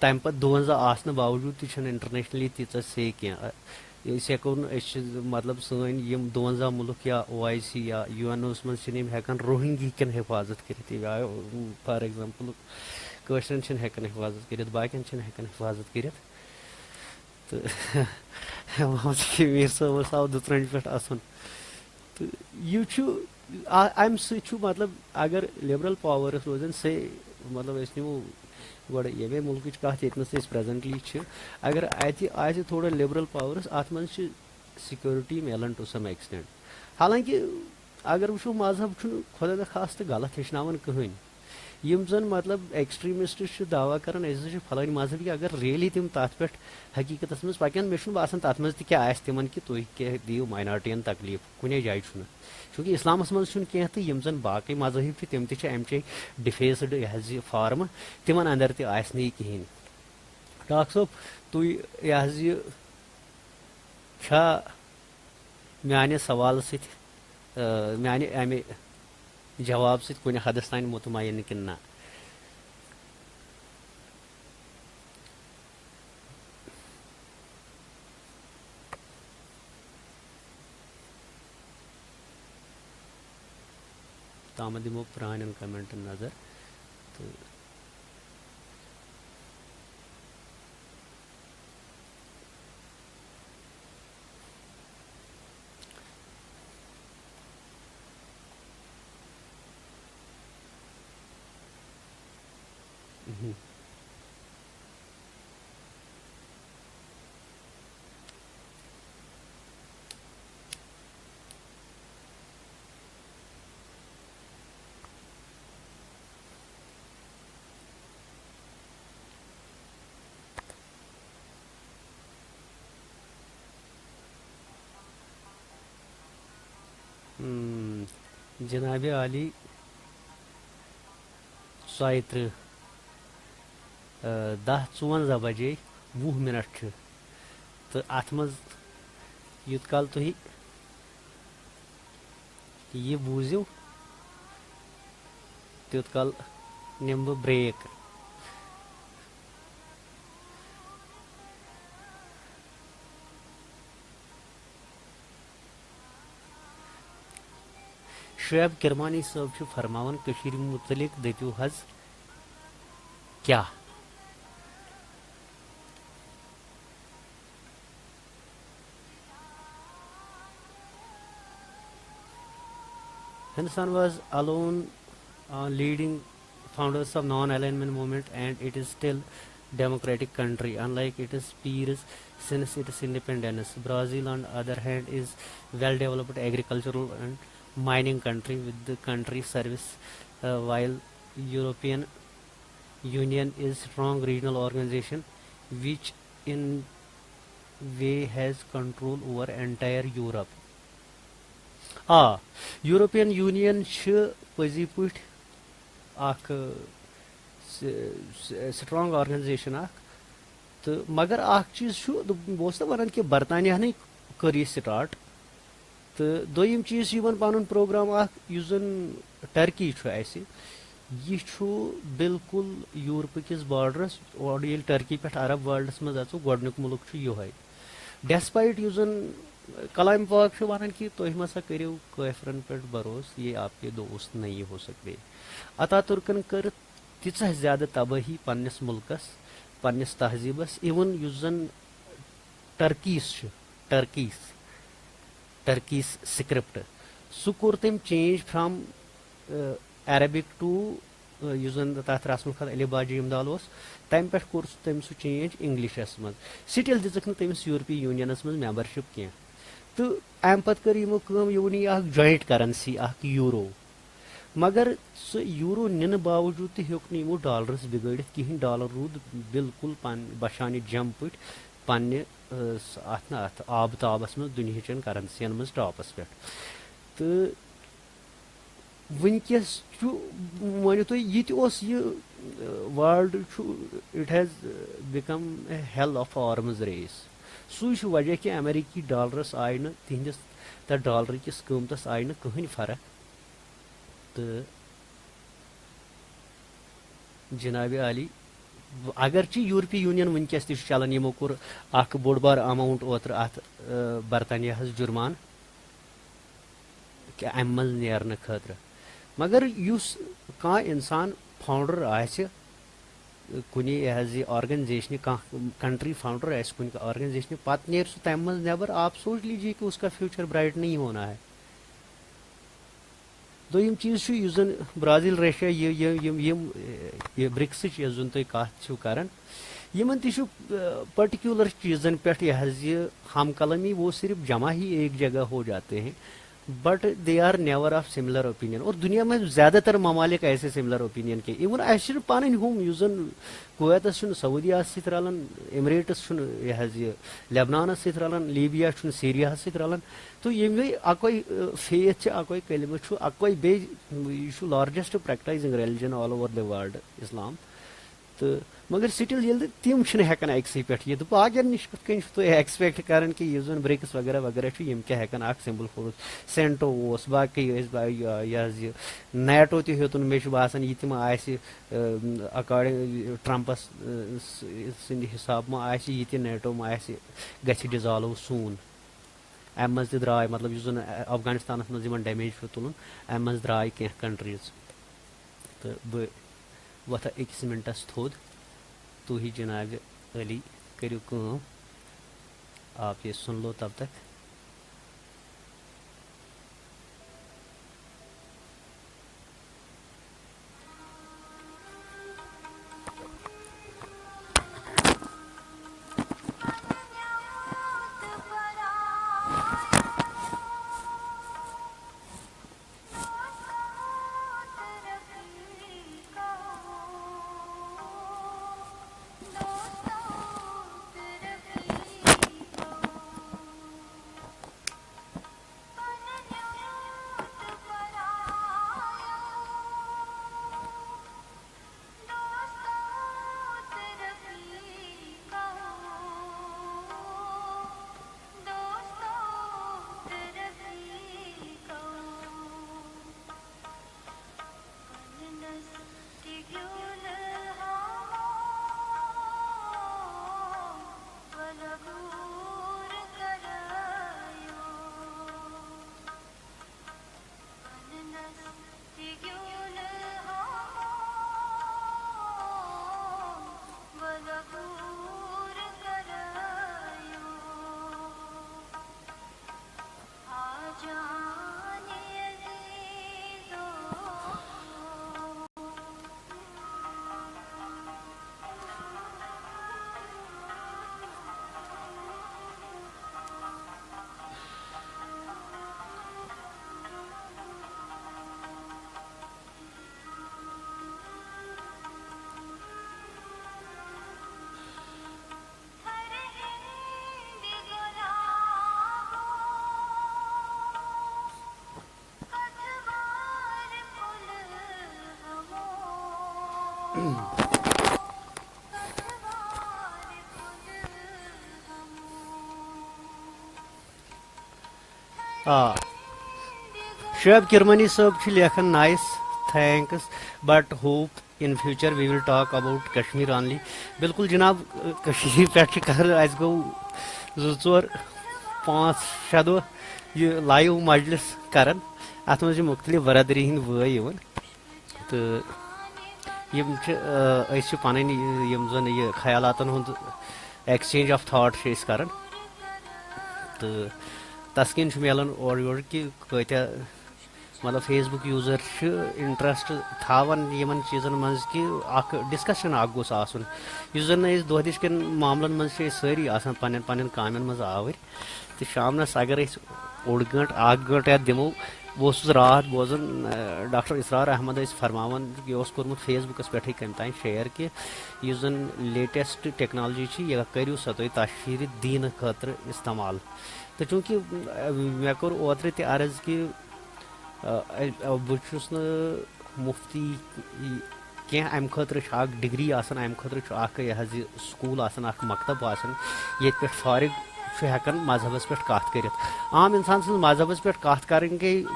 A: तम पे 52 आसन बावजूद तन इंटरनेशनली तीचा से कह हेको मतलब सन 52 मुल्क या OIC या UNO मज हेकान रोहिंगी कन हिफाजत कर फॉर एग्जाम्पल कशरन हेकान हिफाजत कर बाकिन हेकान हिफाजत कर तो मीर साहब आव दुचरंड पे असन तो यह अम मतलब अगर लिबरल पावर रोजन से मतलब नमो गोड़ ये मुल्क कत ये प्रेजेंटली अगर अत थोड़ा लिबरल पावर्स अत मज सिक्योरिटी मिलान टू सम एक्सटेंट हालांकि अगर वो मजहब खुदा न खास तो गलत हेचनावन कहें यम जन मतलब एक्सट्रीमिस्ट दावा कर फलान मजहब कि अगर रियली तम तथ पे हकीकत मज पकन मे बासान तथ मज तिमन कि तुम क्या दियो माइनॉरिटियन तकलीफ कुने जाए चूंकि इस्लामस मज तो यम जन बाकी मजहब तम तमचे डिफेस्ड यह फार्म तिमन अंदर तह कहें डाक साहब तुम यह माने सवाल माने अमे जवाब कुन हदस तान मुतमयन कि ना तम दिमो पुरान कमेंटन नजर तो जनाब आली 130 10:54 बजे 20 मिनट तो अत मज यूत काल तुम यह बूझिव तूत काल निम बह ब्रेक। शुएब किरमानी साहब फरमावन मुतलिक दपू हज क्या। Hindustan was alone leading founders of non-alignment movement, and it is still democratic country unlike its peers since its independence. Brazil on the other hand is well developed agricultural and mining country with the country service while European Union is strong regional organization which in way has control over entire Europe. European Union पजी पे strong organisation तो मगर चीज बस one कि बरतानिया ने कर यह स्टार्ट तो दोम चीज पन प्रोग्राम जन टर्की यह बिल्कुल यूरोप किस बॉर्डरस और ये टर्की पे अरब वर्ल्डस मज अचो गोडनुक मुल्क ये डेस्पाइट जन कलाम पाक वन कि तुम मसा करो काफरन पे भरोस ये आपके दोस्त नहीं हो सकते। अतातुर्कन कर तीचा ज्यादा तबाही पन्नस मुल्कस पन्नस तहजीबस इवन जन टर्कीस स्क्रिप्ट सह कोर तम चेंज फ्रॉम अरबिक टू तथ रस्म खत अलिबाजी इमदाल तम पे कोर तम सह चेंज इंग्लिशस मज स्टिल दिख तमिस यूरोपीय यूनियनस मज मेंबरशिप कह तो अम पे कर यो नी जॉइंट करेंसी यूरो मगर सह यूरो nin बावजूद तो हेक नमो डॉलरस बिगड़ कहें डॉलर रूद बिल्कुल बशान जम पे पन्ने अत आब ताबस मज दुनियाचन करेंसियन मज टॉपस पे तो वनकस वन तुम ये world it has become a hell of arms race सह वजह कि अमेरिकी डॉलरस आय न तिहस तथ डॉलर किस कीमतस आय न कहीं फर्क तो जनाब आली अगरचे यूरोपीय यूनियन वनकस तह चलान यमो कोर बोड़ बार अमाउंट ओतर अत बरतानिया जुर्मान कि अम मज नेरन खतर मगर युस कह इंसान फाउंडर आसे कुन ऑर्गेनाइजेशन कंट्री फाउंडर आस कुन ऑर्गेनाइजेशन पत नेर सह तम मज नेबर आप सोच लीजिए कि उसका फ्यूचर ब्राइट नहीं होना है। दोम चीज जन ब्राजील रशिया ये ब्रिक्स जन तुम कत कर पर्टिकुलर चीज़न पे हम कलमी वो सिर्फ जमा ही एक जगह हो जाते हैं but they are never of similar opinion और दुनिया में ज्यादातर ममालिक ऐसे सिमिलर ओपिनियन के इवन अस पान हम यूजन कुवैतस सऊदिया रलान एमरेट्स लेबनानस रलान लीबिया सीरिया रलान तो ये गई अकोई फेथ अकोई कलम अकोई बे largest practicing religion all over the world Islam तो मगर स्टिल ये तम हेकान अक्स पे ये बाकियन नश कन तुम एक्सपेक्ट कर कि जन ब्रिक्स वगैरह वगैरह यम क्या हेकान सिंबल खोल सेंटो बाकी नेटो तुन मे बासान यह तम अकॉर्डिंग ट्रम्पस सिंद हिसाब मा यह नेटो मा गि डिजॉल्व सून अम मज द्राय मतलब जन अफगानिस्तान मज डैमेज तुलन अम मज द्राय कह कंट्रीज तो बह वथा 1 मिनटस थोद तू ही जनाब अली करू काम आप ये सुन लो तब तक। आ Shoaib Kirmani sahab छ लेखन nice thanks but hope in future we will talk about Kashmir only. बिल्कुल जनाब कश्मीर पे कर अस गो 2 4 5 6 दो ये लाइव मजलिस करन अत मज मुख्तलिफ बरदरी हिंद वय यवन तो यम छ पन यम जन ये ख्यालातन हुंद एक्सचेंज ऑफ थॉट करन तो तस्किन मिलान और योर कि कत्या मतलब फेसबुक यूजर इंटरेस्ट थावन यमन चीजन मज कि डिस्कशन गोस आसन जन दह दिश कन मामलन मज सारी पन्न पन्न कामन मज आवर तो शामनस अगर ओड गंट 1 गंट या दिमो बस रात बोजन डॉक्टर इसरार अहमद फरमान यह कोर्मुत फेसबुकस पे कम तान शेयर कि जन लेटेस्ट टेक्नोलॉजी यह करू सा तुम तशहीर दीन खतर इस्तेमाल तो चूंकि मे कोर ओत्र त अर्ज कि बहुस मुफ्ती कह अम खतर डिग्री अम खतर यह स्कूल मकतब ये पे फारिग हेकान मजहबस पे कत कर आम इंसान मजहबस पे कत कर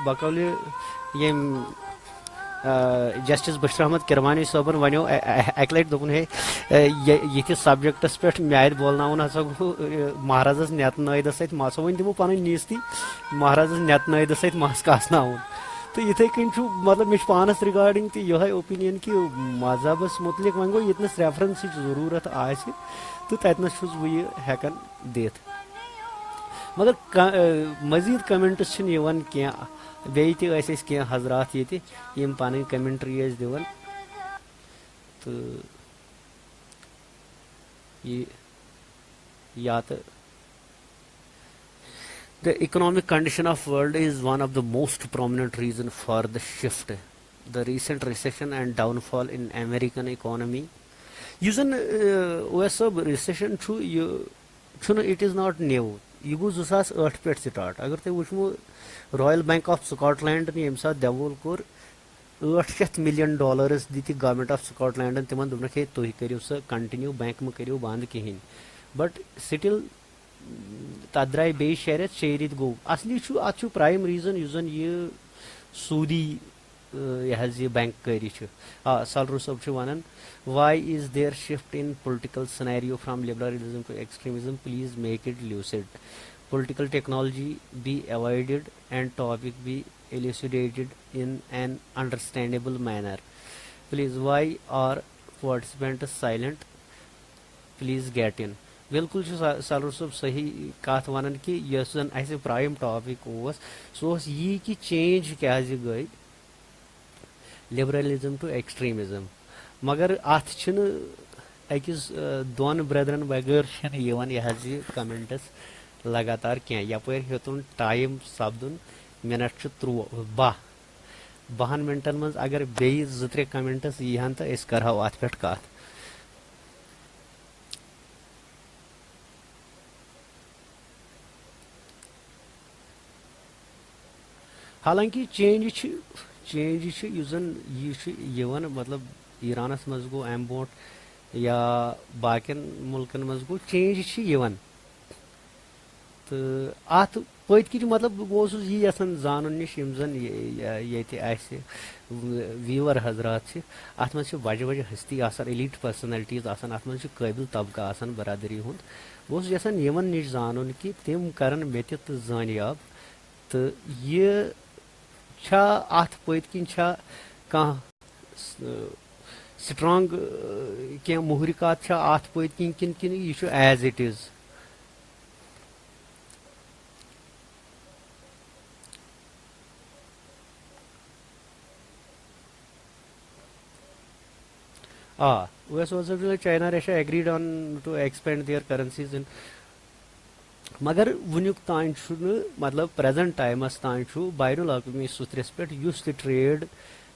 A: बकौल ये जस्टिस बशीर अहमद किरमानी साहबन वनो अक लट दोपन हे ये सब्जेक्टस पे म्याद बोलना हसा गो महाराजस नेत नायदस सत मह वन दिमो पन नीजती महाराजस नेत नायदस सत महस कसना तो इथे कन मतलब मे पानस रिगार्डिंग तो यह ओपिनियन कि मजहबस मुतलिक वन गो यतनस रेफरेंस जरूरत आस तो ततनस बह हेकान दित मगर मजीद कमेंट्स कह बे कह हजरात ये पन कमेंट्री दिवन तो ये या तो the economic condition of world is one of the most prominent reason for the shift the recent recession and downfall in American economy usan us recession it is not new यह गो 2008 पे start अगर तुम वो royal bank of Scotland ये सात देवोल कोर $800 million the government of Scotland तिमन दोनक हे तुम करो सह कंटिन्यू बैंक में करो बंद कहें बट स्टिल तथ द्राय बे शेरित गो असली अत प्राइम रीजन जन यह सूदी यह बैंककारी सलरू सब one why is there shift in political scenario from liberalism to extremism please make it lucid political technology be avoided and topic be elucidated in an understandable manner please why are participants silent please get in बिल्कुल सलर सब सही कत one कि जन अस prime topic so यी कि change क्या गई लिबरलिज्म टू एक्सट्रीमिज्म मगर अत अकिस दोन ब्रदरन बगैर यह कमेंट्स लगातार कह यपर हेतुन टाइम सपदुन मिनट 12 मिनटन मज अगर बे 2-3 कमेंट्स यहन तो करो अत पे कत हालांकि चेंज जन यह मतलब ईरानस मज गो अम बो या बाकन मुल्कन मज गो चेंज तो अत पत कि मतलब बस यह जान नश जन ये व्यूअर हजरात अत मज बजे बजे हस्ती एलीट पर्सनैलिटीज अत मज काबिल तबका बरदरी हूँ बस यसान यमन नश जान कि तम कर मे तो जानियाब तो यह अत पत किन कह स्ट्रांग क्या मुहरिकात अत पत किन किन यह as it is US also China Russia agreed on to expand their currencies in मगर वुनिक तान मतलब प्रेजेंट टाइमस तान बैरुल अवी सुथरस पे ट्रेड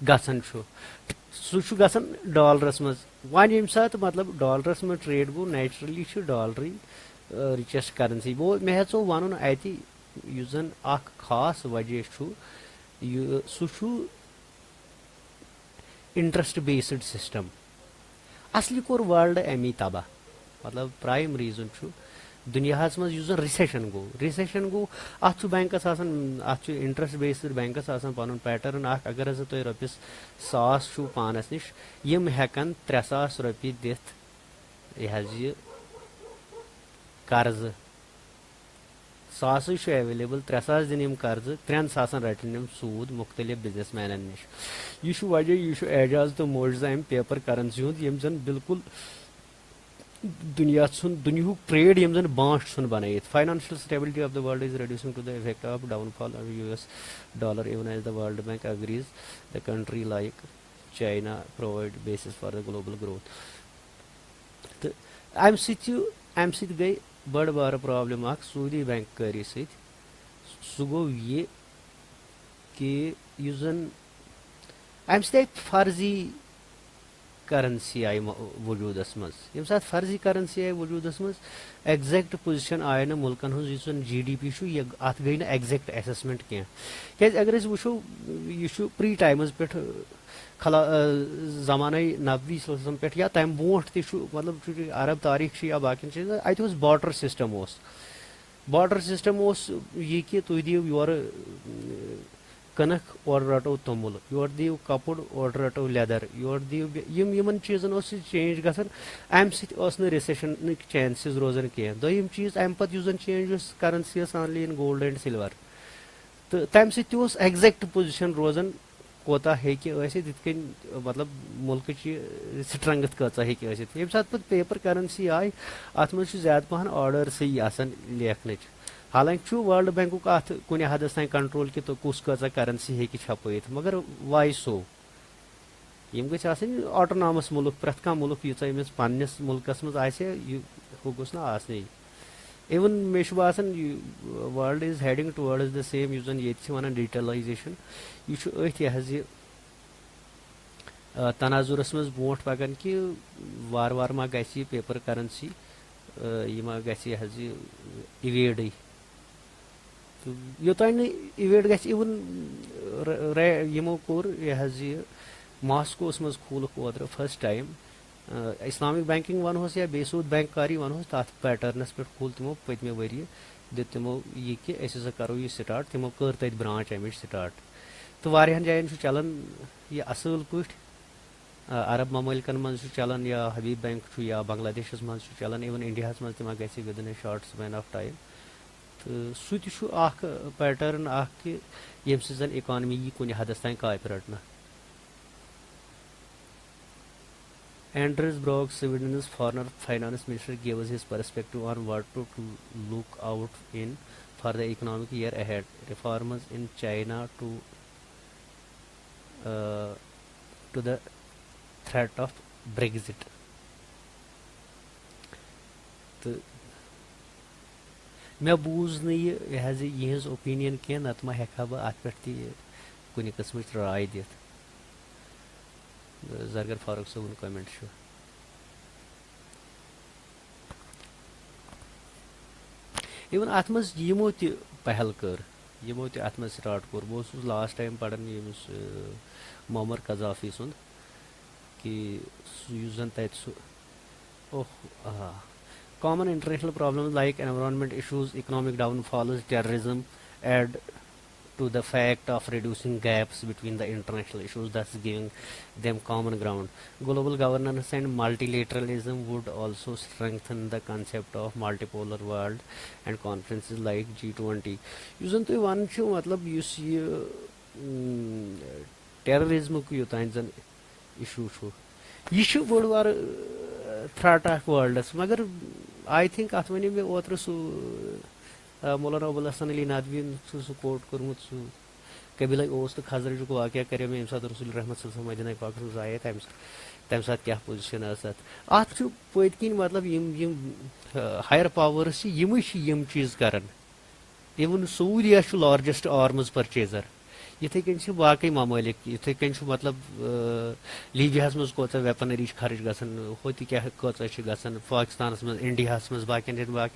A: गसन सह गसन डॉलरस मज वन ये सात मतलब डॉलरस में ट्रेड गो नेचुरली डॉलर रिचेस्ट करेंसी वो मे हेो वन अत जन खास वजह सह इंटरेस्ट बेस्ड सिस्टम असली कोर वर्ल्ड अमी तबाह मतलब प्राइम रीजन दुनिया मज रिसेशन गो अत बैंकस अत इंटरेस्ट बेस्ड बैंकस पन पैटर्न अगर तुम रॉपिस 100 पानस निश यम हेकन 300 रॉपि दिथ यह कर्ज 100 एवेलेबल 300 दिन कर्ज 300 रटन सूद मुख्तलिफ बिजनेस मैनन निश यह वजह यह एजाज तो मोजा अम पेपर करेंसी हूँ यम जन बिल्कुल दुनिया दुनिया ट्रेड यम जन बांट बनाई financial stability of the world is reducing to the effect of downfall of US dollar even as the World Bank agrees the country like China provide basis for the global growth तो अम सत गई बड़ बार problem सूदी bank कारी सह गो ये कि अम सत फर्जी करेंसी आई वजूदस मज ये सात फर्जी करेंसी आई वजूदस मज एग्जैक्ट पोजिशन आय ना मुल्कन हूँ GDP अत गई ना एग्जैक्ट असेसमेंट क्या अगर वो यह प्री टाइमस पे खला जमान 90 पे या तम बोट मतलब अरब तारीख या बाकी चीज अत बार्टर सिस्टम यह कि तुम दिव योर कनक और रटो तोमुल योर दिव कपुड़ और रटो लेदर योर दिव यमन चीजन चेंज गसन अम सत रिसेशन चांसेस रोजान कह दोम चीज अम पे change currency only in gold and silver तो तम सत एग्जैक्ट पोजिशन रोजान कोता मतलब मुल्क स्ट्रेंथ कचा ये सात पेपर करेंसी आय अत मज ज्यादा पहन ऑर्डर से लेखन हालांकि वर्ल्ड बैंक अत कुन हद तान कंट्रोल कि तो कुस कचा करेंसी हे छपत मगर वाई सो यम गई ऑटोनॉमस मुल्क प्रत कह मुल्क यूस पन्नस मुल्कस मज हु गोस ना आसने इवन मे बासान world is heading towards the same युस जन ये वन डिजिटलाइजेशन यह तनाजुरस मज ब्रोट पकान कि वार वार मा गि पेपर करेंसी यह मा गि इवेड तो योतान इवेड गि इवन यमो कोर यह मॉस्कोस मज खोलुक ओत्र फर्स्ट टाइम इस्लामिक बैंकिंग वनोस या बेसूद बैंक कारी वनोस तथ पैटर्नस पे खोल तमो पतमे वरिय दित तमो यह कि अस करो यह स्टार्ट तमो कर तत ब्रांच अमिच स्टार्ट तो वारियान जायन चलान यह असल पे अरब ममलिकन मज चलान या हबीब बैंक या बांग्लादेश मज चलान इवन इंडिया मज तमा गि with in A short span of time तो सह पैटर्न कि यम सन इकॉनमी यी कुन हदस तान कायप रटना Anders Borg, Sweden's former finance minister, gave us his perspective on what to look out in for the economic year ahead. Reforms in China to the threat of Brexit. तो मे बूज यह opinion कह नत मा हेका बह अत पे कुछ कस्म राय दिथ जरगर फारूक सोन कमेंट इवन अत मज यमो पहल कर यमो अत मज स्टार्ट कोर बह लास्ट टाइम पढ़ान मोमर कजाफी सुन कि जन तत common international problems like environment issues, economic downfalls, terrorism add to the fact of reducing gaps between the international issues, thus giving them common ground. Global governance and multilateralism would also strengthen the concept of multipolar world and conferences like G20. Usan to one chu matlab you see terrorism ku yotain zan issue chu. Issue would war threat of world magar I think at when me otra su Maulana Abul Hasan Ali Nadwi support kurmut su kabila ost khazar ju ko akya kare me imsad Rasul Rahmat sallallahu alaihi wasallam pak ru ayat tam sat kya position asat at chu poitkin matlab yim higher powers yim cheez karan even Saudiya chu largest arms purchaser इथे कन बाकी ममलिक इथे कन मतलब Libya मज कोचा weaponry खर्च गसन होत क्या कोचा गसन पाकिस्तान मज इंडिया मज बाकी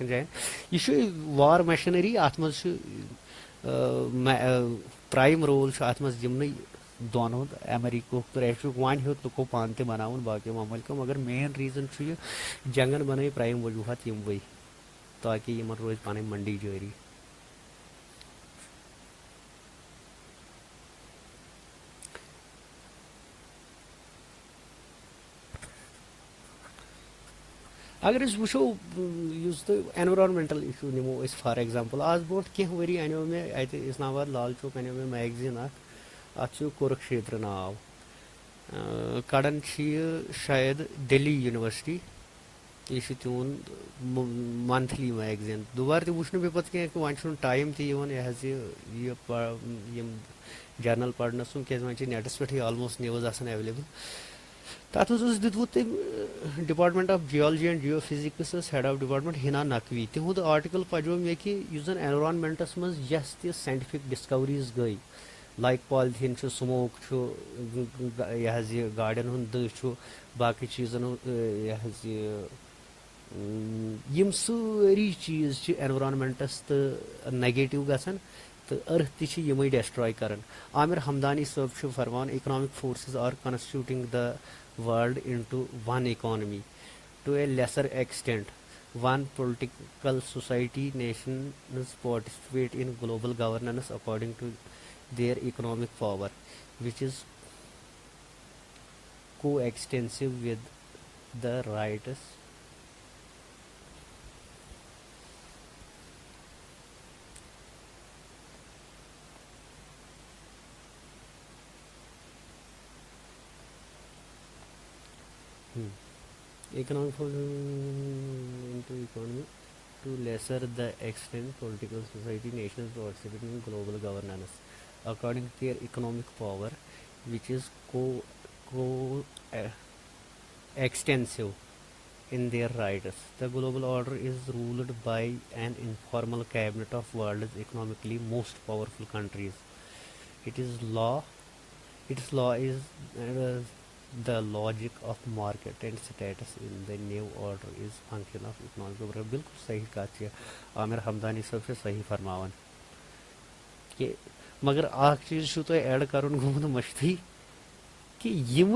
A: जायन यह वार मशीनरी अत मज प्राइम रोल अत मज यमन दोन हूँ अमेरिका तो रशिया वन हेत लुको पान ते बनावन बाकी ममलिक मगर मेन रीजन जंगन बन प्राइम वजूहत यमवे ताकि यमन रोज पानी मंडी जारी। अगर वो तो environmental issue NaMo for example आज ब्रो कह वरी अनो मे अत इस्लामाबाद लाल चौक अनो मे मैगजीन अत कुरुक्षेत्र नाव कड़न शायद दिल्ली यूनिवर्सिटी यह तुंद मंथली मैगजीन दुबार तो वुच पे पे वन टाइम तक जर्नल पढ़नस क्या वन नेटस पे ऑलमोस्ट न्यूज़ अवेलेबल तथ दुत तम department of geology and geophysics head of department Hina Naqvi तिहुद आर्टिकल पजो मे कि जन एनवायरनमेंटस मज यस साइंटिफिक डिस्कवरीज गई लाइक पॉलिथीन स्मोक यह गाड़ियन हूं दह बाकी चीजन यम सारी चीज एनवायरनमेंटस तो नेगेटिव गसान तो अर्थ तम डिस्ट्रॉय कर। आमिर हमदानी साहब फरमान economic forces are constituting the world into one economy to a lesser extent one political society nations participate in global governance according to their economic power which is coextensive with the rights economic into economy to lesser the extent political society nations participate in global governance according to their economic power which is co extensive in their rights. The global order is ruled by an informal cabinet of world's economically most powerful countries. It is law. Its law is the logic of market and status in the new order is function of economic order. बिल्कुल सही कथ आमिर हमदानी साहब से सही फरमावन कि मगर अख चीज तो ऐड करुन गुमुत मश्ती कि यम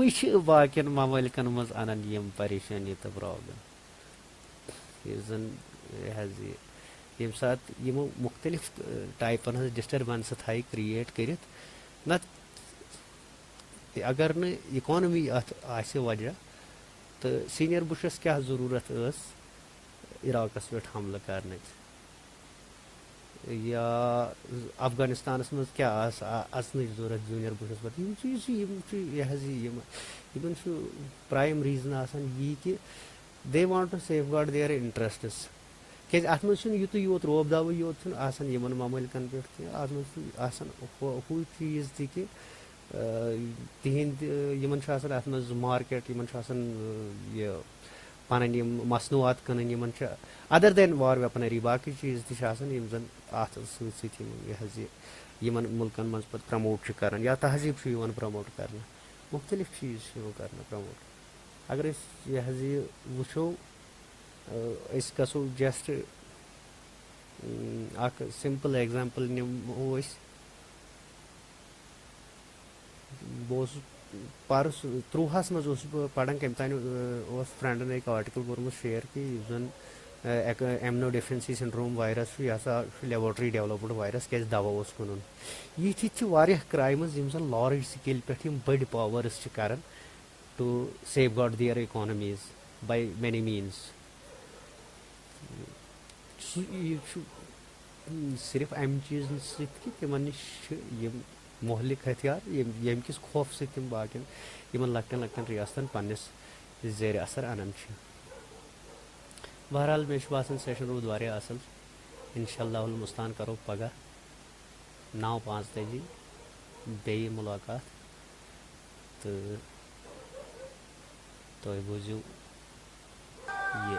A: बाकियन ममलिकन मज अनन यम परेशानी तो प्रॉब्लम यम सात यमो मुख्तलिफ टाइपन हज डिस्टर्बेंस थाई क्रिएट कर न अगर न इकोनॉमी अत वजह तो सीनियर बुशस क्या जरूरत इराकस पे हमला करने या अफगानिस्तान मज क्या अचन जरूरत जूनियर बुशस पे यह प्राइम रीजन यी कि they want to safeguard their interests क्या अत मज युत योत रोब दाव योत ममलिकन पे अत मज हू चीज कि तिहिंद अत मज मार्केट यह पन मसनूआत कन अदर देन वार वेपनरी बाकी चीज तन अत सम मुल्कन मज पे प्रमोट कर या तहजीब प्रमोट कर मुख्तलिफ चीज कर प्रमोट अगर यह वो गो जस्ट सिंपल एग्जांपल निमो बस परस त्रुहस मज पढ़ान कम तान फ्रेंडन एक आर्टिकल कोर्मुत शेयर कि जन एमनो डेफिशिएंसी सिंड्रोम वायरस यह लेबोरेटरी डेवलप्ड वायरस क्या दवा कुन ये क्राइम्स जन लार्ज स्केल पे बड़ पावर्स कर to safeguard their economies by many means सिर्फ अम चीज कि तिमन मोहलिक हथियार यम किस खौफ से तम बाकिन लकटन लकटन रियासतन पन्निस जेर असर अनन बहरहाल मे बासान सेशन रूद वारिया असल इंशाअल्लाह मुस्तान करो पगह 9:05 बे मुलाकात तो बुझू ये